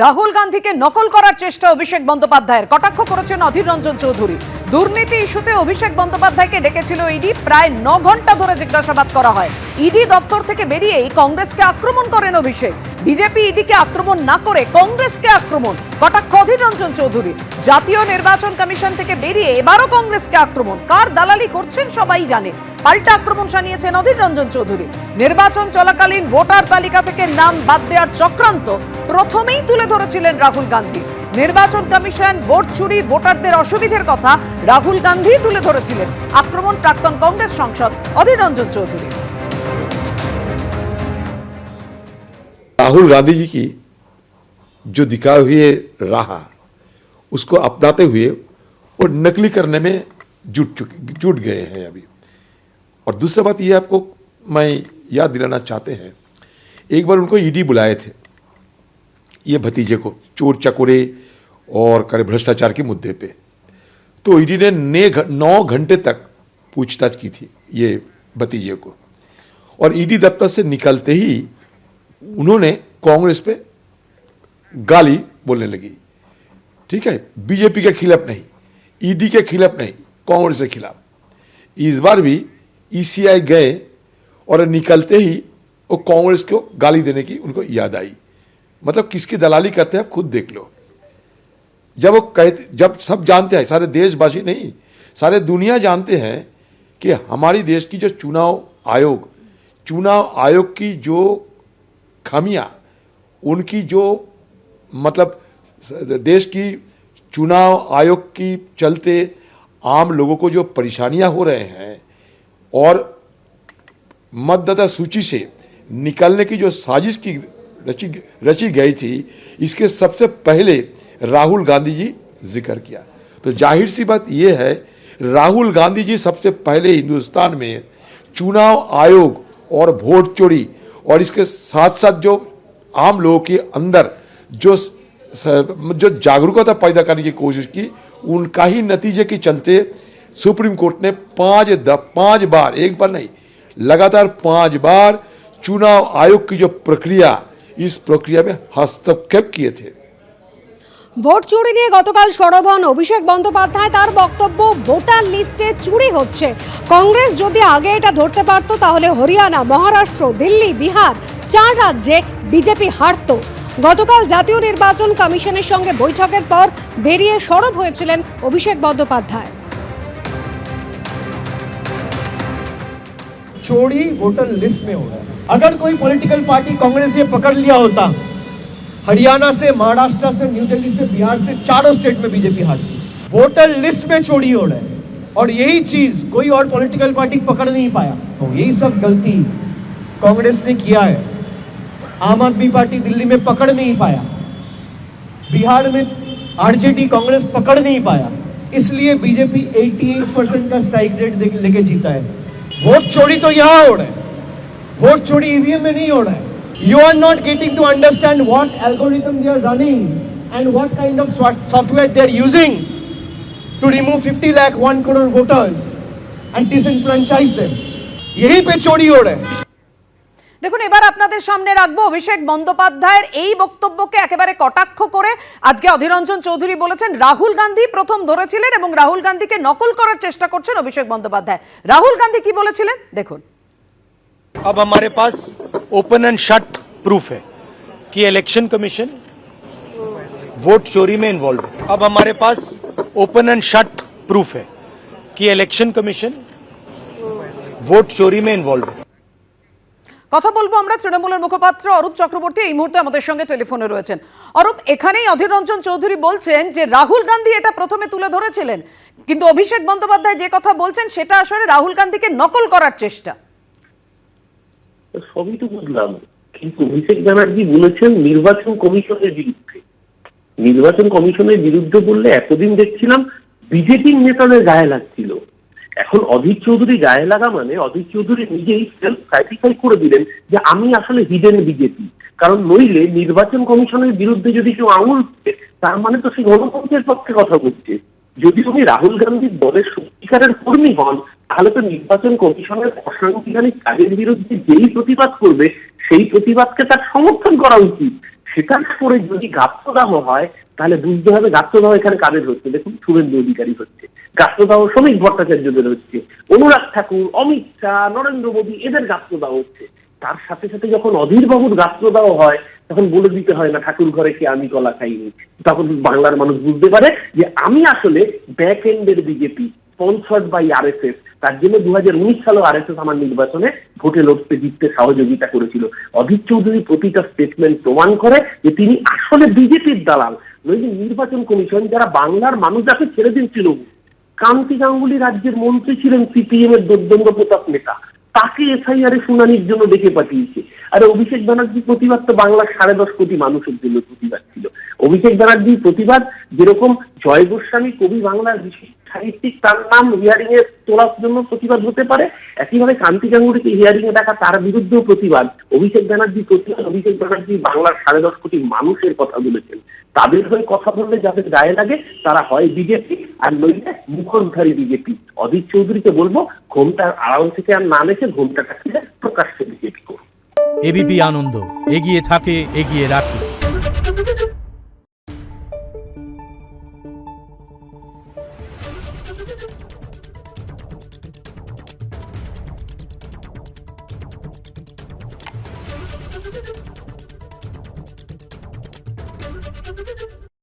রাহুল গান্ধীকে নকল করার চেষ্টা অভিষেক বন্দ্যোপাধ্যায়ের, কটাক্ষ করেছেন অধীর রঞ্জন চৌধুরী। দুর্নীতি ইস্যুতে অভিষেক বন্দ্যোপাধ্যায়কে ডেকেছিল ইডি, প্রায় 9 ঘন্টা ধরে জিজ্ঞাসাবাদ করা হয়। ইডি দপ্তর থেকে বেরিয়েই কংগ্রেসকে আক্রমণ করেন অভিষেক। বিজেপি ইডিকে আক্রমণ না করে কংগ্রেসকে আক্রমণ, কটাক্ষ অধীর রঞ্জন চৌধুরী। জাতীয় নির্বাচন কমিশন থেকে বেরিয়ে এবারও কংগ্রেসকে আক্রমণ, কার দালালি করছেন সবাই জানে। পাল্টা আক্রমণ শানিয়েছেন অধীর রঞ্জন চৌধুরী। নির্বাচন চলাকালীন ভোটার তালিকা থেকে নাম বাদ দেওয়ার চক্রান্ত প্রথমেই তুলে ধরেছিলেন রাহুল গান্ধী। নির্বাচন কমিশন ভোট চুরি, ভোটারদের অসুবিধার কথা রাহুল গান্ধী তুলে ধরেছিলেন। আক্রমণ প্রাক্তন কংগ্রেস সাংসদ অধীর রঞ্জন চৌধুরী। राहुल गांधी जी की जो दिखाए हुए राह उसको अपनाते हुए और नकली करने में जुट गए हैं अभी। और दूसरा बात ये आपको मैं याद दिलाना चाहते हैं, एक बार उनको ईडी बुलाए थे, ये भतीजे को चोर चकोरे और करे भ्रष्टाचार के मुद्दे पे। तो ईडी ने 9 घंटे तक पूछताछ की थी ये भतीजे को, और ईडी दफ्तर से निकलते ही उन्होंने कांग्रेस पे गाली बोलने लगी। ठीक है, बीजेपी के खिलाफ नहीं, ईडी के खिलाफ नहीं, कांग्रेस के खिलाफ। इस बार भी ईसीआई गए और निकलते ही वो कांग्रेस को गाली देने की उनको याद आई। मतलब किसकी दलाली करते हैं आप खुद देख लो। जब वो कहते, जब सब जानते हैं, सारे देशवासी नहीं सारे दुनिया जानते हैं कि हमारी देश की जो चुनाव आयोग की जो खामियां, उनकी जो मतलब देश की चुनाव आयोग की चलते आम लोगों को जो परेशानियां हो रहे हैं और मतदाता सूची से निकलने की जो साजिश की रची गई थी, इसके सबसे पहले राहुल गांधी जी जिक्र किया। तो जाहिर सी बात यह है, राहुल गांधी जी सबसे पहले हिंदुस्तान में चुनाव आयोग और वोट चोरी और इसके साथ साथ जो आम लोगों के अंदर जो जागरूकता पैदा करने की कोशिश की, उनका ही नतीजे के चलते सुप्रीम कोर्ट ने 5 बार, एक बार नहीं लगातार 5 बार चुनाव आयोग की जो प्रक्रिया, इस प्रक्रिया में हस्तक्षेप किए थे। ভোট চুরি নিয়ে গতকাল সরব হন অভিষেক বন্দ্যোপাধ্যায়। তার বক্তব্য, ভোটার লিস্টে চুরি হচ্ছে। কংগ্রেস যদি আগে এটা ধরতে পারত তাহলে হরিয়ানা, মহারাষ্ট্র, দিল্লি, বিহার 4 রাজ্যে বিজেপি হারত। গতকাল জাতীয় নির্বাচন কমিশনের সঙ্গে বৈঠকের পর বেরিয়ে সরব হয়েছিলেন অভিষেক বন্দ্যোপাধ্যায়। चोरी वोटर लिस्ट में हो रहा है। अगर कोई पॉलिटिकल पार्टी कांग्रेस ये पकड़ लिया होता, हरियाणा से, महाराष्ट्र से, न्यू दिल्ली से, बिहार से, चारों स्टेट में बीजेपी हारती। वोटर लिस्ट में चोरी हो रहा है और यही चीज कोई और पॉलिटिकल पार्टी पकड़ नहीं पाया। तो यही सब गलती कांग्रेस ने किया है। आम आदमी पार्टी दिल्ली में पकड़ नहीं पाया, बिहार में आरजेडी कांग्रेस पकड़ नहीं पाया, इसलिए बीजेपी 88% का स्ट्राइक रेट लेके जीता है। वोट चोरी तो यहां हो रहा है, वोट चोरी ईवीएम में नहीं हो रहा है। You are not getting to understand what algorithm they are running and what kind of software they are using to remove 50 lakh 1 crore voters and disenfranchise them. यही पे चोरी हो रहा है। দেখুন, এবার আপনাদের সামনে রাখবো অভিষেক বন্দ্যোপাধ্যায়ের এই বক্তব্যকে একেবারে কটাক্ষ করে। আজকে অধীর রঞ্জন চৌধুরী বলেছেন রাহুল গান্ধী প্রথম ধরেছিলেন এবং রাহুল গান্ধীকে নকল করার চেষ্টা করছেন অভিষেক বন্দ্যোপাধ্যায়। রাহুল গান্ধী কি বলেছিলেন দেখুন। अब हमारे पास ओपन एंड शट प्रूफ है कि इलेक्शन कमीशन वोट चोरी में इन्वॉल्व है। अब हमारे पास ओपन एंड शट प्रूफ है कि इलेक्शन कमीशन वोट चोरी में इन्वॉल्व है। কথা বলবো আমরা তৃণমূলের মুখপাত্র অরূপ চক্রবর্তী এই মুহূর্তে আমাদের সঙ্গে টেলিফোনে রয়েছেন। অরূপ, এখানেই অধীর রঞ্জন চৌধুরী বলছেন যে রাহুল গান্ধী এটা প্রথমে তুলে ধরেছিলেন, কিন্তু অভিষেক বন্দ্যোপাধ্যায় যে কথা বলছেন সেটা আসলে রাহুল গান্ধীকে নকল করার চেষ্টা। সবই তো বুঝলাম, কিন্তু অভিষেক ব্যানার্জি বলেছেন নির্বাচন কমিশনের বিরুদ্ধে। নির্বাচন কমিশনের বিরুদ্ধে বললে এতদিন দেখছিলাম বিজেপির নেতাদের গায়ে লাগছিল। এখন অধীর চৌধুরী গায়ে লাগা মানে অধীর চৌধুরী নিজেই সেলফ সার্টিফাই করে দিলেন যে আমি আসলে হিডেন বিজেপি। কারণ নইলে নির্বাচন কমিশনের বিরুদ্ধে যদি কেউ আঙুল তার মানে তো সে গণতন্ত্রের পক্ষে কথা বলছে। যদি উনি রাহুল গান্ধীর দলের সত্যিকারের কর্মী হন, তাহলে তো নির্বাচন কমিশনের অসাংবিধানিক কাজের বিরুদ্ধে যেই প্রতিবাদ করবে সেই প্রতিবাদকে তার সমর্থন করা উচিত। সেটা না করে যদি গাত্রদাহ হয় তাহলে বুঝতে হবে গাত্রদাহ এখানে কাদের হচ্ছে। দেখুন, শুভেন্দু অধিকারী হচ্ছে, গাত্রদাহ শ্রমিক ভট্টাচার্যদের হচ্ছে, অনুরাগ ঠাকুর, অমিত শাহ, নরেন্দ্র মোদী, এদের গাত্রদাহ হচ্ছে। তার সাথে সাথে যখন অধীর বাবুর গাত্রদাহ হয় তখন বলে দিতে হয় না ঠাকুর ঘরে কে আমি কলা খাইনি। তখন বাংলার মানুষ বুঝতে পারে যে আমি আসলে ব্যাক এন্ডের বিজেপি, স্পন্সর্ড বাই আরএসএস। তার জন্য 2019 সালেও আরএসএস আমার নির্বাচনে ভোটে লড়তে জিততে সহযোগিতা করেছিল। অধীর চৌধুরী প্রতিটা স্টেটমেন্ট প্রমাণ করে যে তিনি আসলে বিজেপির দালাল। নইলে নির্বাচন কমিশন যারা বাংলার মানুষ যাকে ছেড়ে দিয়েছিল, কান্তি গাঙ্গুলি রাজ্যের মন্ত্রী ছিলেন, সিপিএম এর দুর্দণ্ড প্রতাপ নেতা, তাকে এসআইআর এ শুনানির জন্য ডেকে পাঠিয়েছে। আর অভিষেক ব্যানার্জির প্রতিবাদ তো বাংলার 10.5 কোটি মানুষের জন্য প্রতিবাদ ছিল। অভিষেক ব্যানার্জির প্রতিবাদ যেরকম জয় গোস্বামী কবি বাংলার বিশিষ্ট সাহিত্যিক, তার নাম হিয়ারিং এ তোলার জন্য প্রতিবাদ হতে পারে, একইভাবে কান্তি গাঙ্গুলিকে হিয়ারিং এ দেখা তার বিরুদ্ধেও প্রতিবাদ। অভিষেক ব্যানার্জির প্রতিবাদ, অভিষেক ব্যানার্জি বাংলার 10.5 কোটি মানুষের কথা বলেছেন। তাদের হয়ে কথা বললে যাদের গায়ে লাগে তারা হয় বিজেপি আর নইলে মুখোশধারী বিজেপি। অধীর চৌধুরীকে বলবো ঘোমটার আড়াল থেকে আর না এসে ঘোমটাটা খুলে প্রকাশ্যে বিজেপি করুন। এবিপি আনন্দ, এগিয়ে থাকে, এগিয়ে রাখে।